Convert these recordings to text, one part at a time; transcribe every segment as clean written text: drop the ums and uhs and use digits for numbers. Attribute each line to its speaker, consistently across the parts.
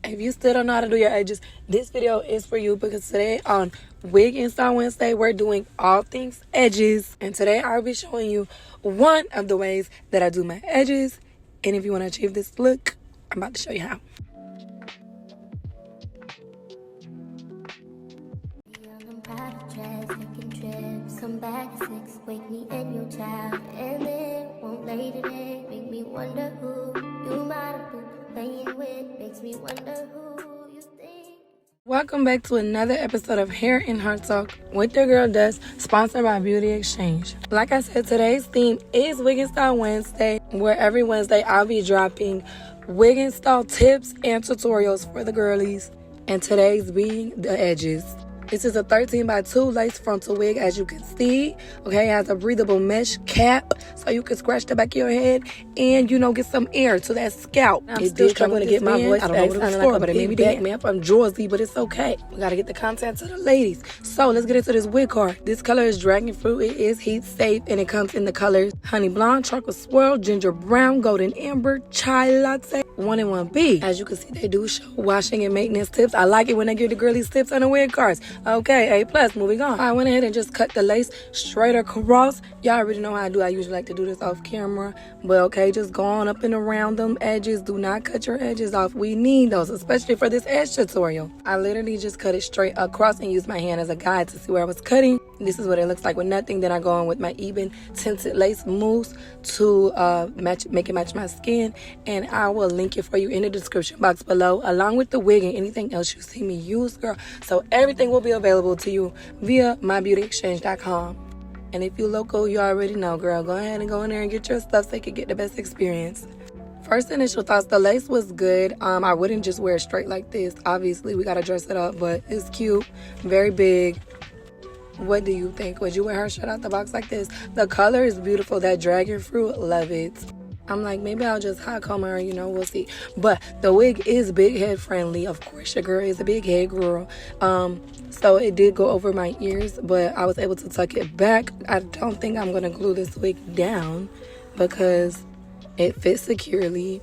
Speaker 1: If you still don't know how to do your edges, this video is for you because today on Wig Install Wednesday, we're doing all things edges. And today I'll be showing you one of the ways that I do my edges. And if you want to achieve this look, I'm about to show you how.
Speaker 2: Come back at 6, wake me and your child, and then won't lay today. Make me wonder who you might have been playing with. Makes me wonder who you think.
Speaker 1: Welcome back to another episode of Hair and Heart Talk with your girl Des, sponsored by BeautyExchange. Like I said, today's theme is Wig Install Wednesday, where every Wednesday I'll be dropping wig install tips and tutorials for the girlies, and today's being the edges. This is a 13x2 lace frontal wig, as you can see. Okay, it has a breathable mesh cap, so you can scratch the back of your head and, you know, get some air to that scalp. I'm still struggling to get my voice. I don't know what it was for, but it made me back me up. I'm Jersey, but it's okay. We gotta get the content to the ladies. So let's get into this wig card. This color is Dragonfruit. It is heat safe, and it comes in the colors honey blonde, chocolate swirl, ginger brown, golden amber, chai latte, 1 and 1B. As you can see, they do show washing and maintenance tips. I like it when they give the girlies tips on the wig cards. Okay, A+, moving on. I went ahead and just cut the lace straight across. Y'all already know how I do. I usually like to do this off camera. But okay, just go on up and around them edges. Do not cut your edges off. We need those, especially for this edge tutorial. I literally just cut it straight across and used my hand as a guide to see where I was cutting. This is what it looks like with nothing. Then I go on with my Ebin tinted lace mousse to make it match my skin. And I will link it for you in the description box below, along with the wig and anything else you see me use, girl. So everything will be available to you via mybeautyexchange.com. And if you're local, you already know, girl. Go ahead and go in there and get your stuff so you can get the best experience. First initial thoughts, the lace was good. I wouldn't just wear it straight like this. Obviously, we got to dress it up, but it's cute, very big. What do you think? Would you wear her straight out the box like this? The color is beautiful. That dragon fruit, love it. I'm like, maybe I'll just hot comb her, you know, we'll see. But the wig is big head friendly. Of course, your girl is a big head girl. So it did go over my ears, but I was able to tuck it back. I don't think I'm going to glue this wig down because it fits securely.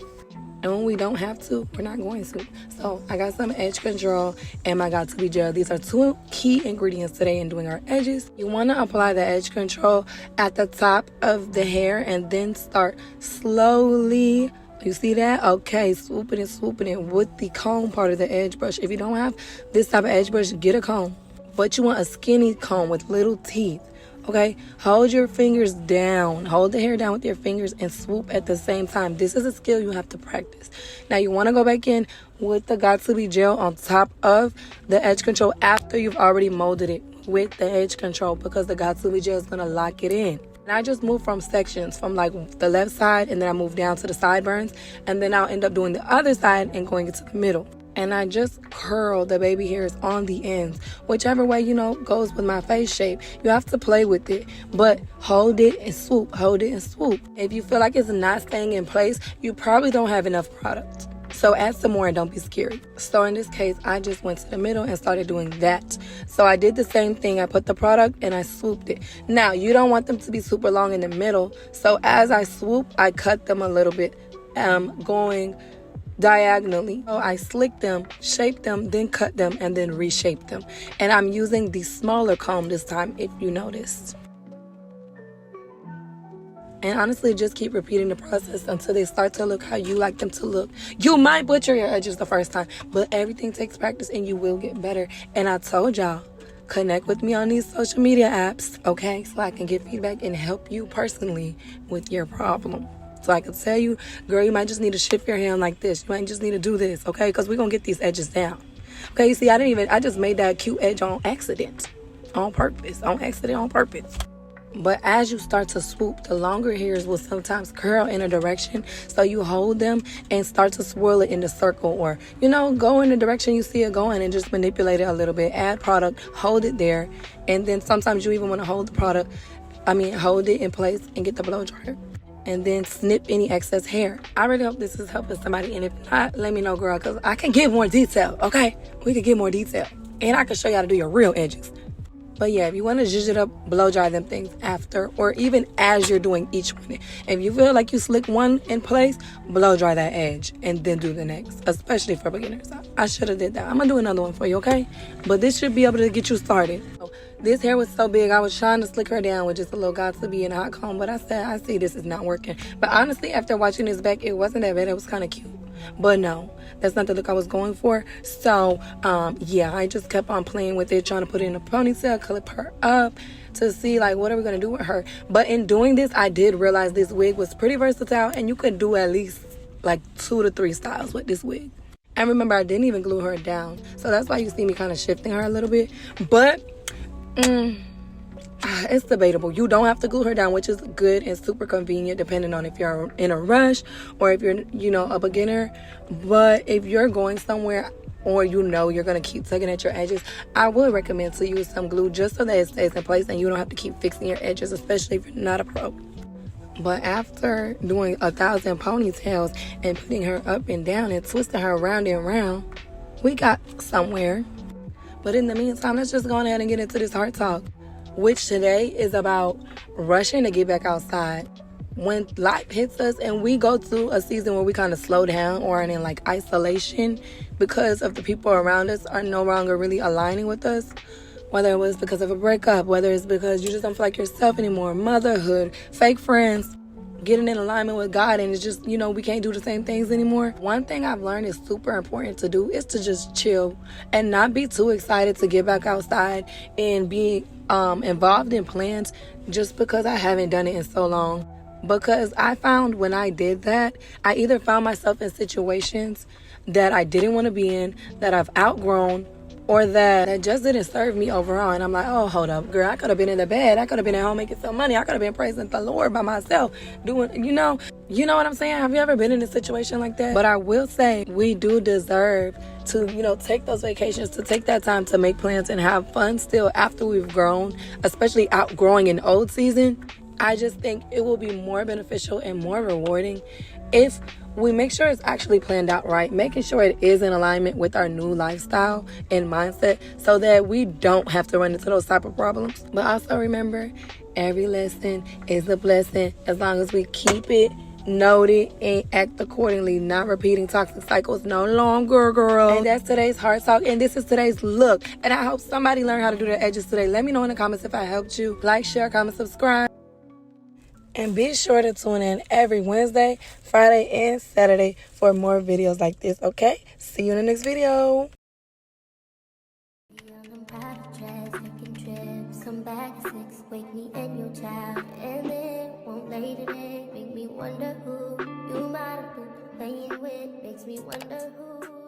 Speaker 1: And when we don't have to, we're not going to. So I got some edge control and my Got2B Gel. These are two key ingredients today in doing our edges. You want to apply the edge control at the top of the hair and then start slowly. You see that? Okay, swooping it with the comb part of the edge brush. If you don't have this type of edge brush, get a comb. But you want a skinny comb with little teeth. Okay, hold your fingers down. Hold the hair down with your fingers and swoop at the same time. This is a skill you have to practice. Now, you want to go back in with the Got2B Gel on top of the edge control after you've already molded it with the edge control, because the Got2B Gel is going to lock it in. And I just move from sections, from like the left side, and then I move down to the sideburns, and then I'll end up doing the other side and going into the middle. And I just curl the baby hairs on the ends, whichever way, you know, goes with my face shape. You have to play with it, but hold it and swoop, hold it and swoop. If you feel like it's not staying in place, you probably don't have enough product. So add some more and don't be scared. So in this case, I just went to the middle and started doing that. So I did the same thing. I put the product and I swooped it. Now, you don't want them to be super long in the middle. So as I swoop, I cut them a little bit, going diagonally. So I slick them, shape them, then cut them, and then reshape them. And I'm using the smaller comb this time, if you noticed. And honestly, just keep repeating the process until they start to look how you like them to look. You might butcher your edges the first time, but everything takes practice and you will get better. And I told y'all, connect with me on these social media apps, okay? So I can get feedback and help you personally with your problem. So I could tell you, girl, you might just need to shift your hand like this. You might just need to do this, okay? Because we're going to get these edges down. Okay, you see, I just made that cute edge on accident. On purpose. On purpose. But as you start to swoop, the longer hairs will sometimes curl in a direction. So you hold them and start to swirl it in the circle, or, you know, go in the direction you see it going and just manipulate it a little bit. Add product, hold it there. And then sometimes you even want to hold it in place and get the blow dryer. And then snip any excess hair. I really hope this is helping somebody. And if not, let me know, girl, because I can get more detail, okay? We can get more detail. And I can show you how to do your real edges. But yeah, if you want to zhuzh it up, blow dry them things after, or even as you're doing each one. If you feel like you slick one in place, blow dry that edge and then do the next, especially for beginners. I should have did that. I'm gonna do another one for you, okay? But this should be able to get you started. This hair was so big, I was trying to slick her down with just a little Got2B and a hot comb, but I said, I see this is not working. But honestly, after watching this back, it wasn't that bad. It was kind of cute. But no, that's not the look I was going for. So, yeah, I just kept on playing with it, trying to put it in a ponytail, clip her up to see, like, what are we going to do with her? But in doing this, I did realize this wig was pretty versatile, and you could do at least, like, 2 to 3 styles with this wig. And remember, I didn't even glue her down. So that's why you see me kind of shifting her a little bit. But it's debatable. You don't have to glue her down, which is good and super convenient depending on if you're in a rush or if you're, you know, a beginner. But if you're going somewhere or you know you're going to keep tugging at your edges, I would recommend to use some glue just so that it stays in place and you don't have to keep fixing your edges, especially if you're not a pro. But after doing 1,000 ponytails and putting her up and down and twisting her round and round, we got somewhere. But in the meantime, let's just go ahead and get into this heart talk, which today is about rushing to get back outside. When life hits us and we go through a season where we kind of slow down or are in like isolation because of the people around us are no longer really aligning with us, whether it was because of a breakup, whether it's because you just don't feel like yourself anymore, motherhood, fake friends, getting in alignment with God, and it's just, you know, we can't do the same things anymore. One thing I've learned is super important to do is to just chill and not be too excited to get back outside and be involved in plans just because I haven't done it in so long. Because I found when I did that, I either found myself in situations that I didn't want to be in, that I've outgrown, or that just didn't serve me overall. And I'm like, oh, hold up, girl, I could have been in the bed. I could have been at home making some money. I could have been praising the Lord by myself, doing, you know what I'm saying? Have you ever been in a situation like that? But I will say we do deserve to, you know, take those vacations, to take that time to make plans and have fun still after we've grown, especially outgrowing an old season. I just think it will be more beneficial and more rewarding if we make sure it's actually planned out right, making sure it is in alignment with our new lifestyle and mindset so that we don't have to run into those type of problems. But also remember, every lesson is a blessing as long as we keep it noted and act accordingly, not repeating toxic cycles no longer, girl. And that's today's heart talk, and this is today's look. And I hope somebody learned how to do their edges today. Let me know in the comments if I helped you. Like, share, comment, subscribe. And be sure to tune in every Wednesday, Friday, and Saturday for more videos like this, okay? See you in the next video.
Speaker 2: Come back at 6, wake me and your child, and then won't lay today. Make me wonder who you might have been playing with. Makes me wonder who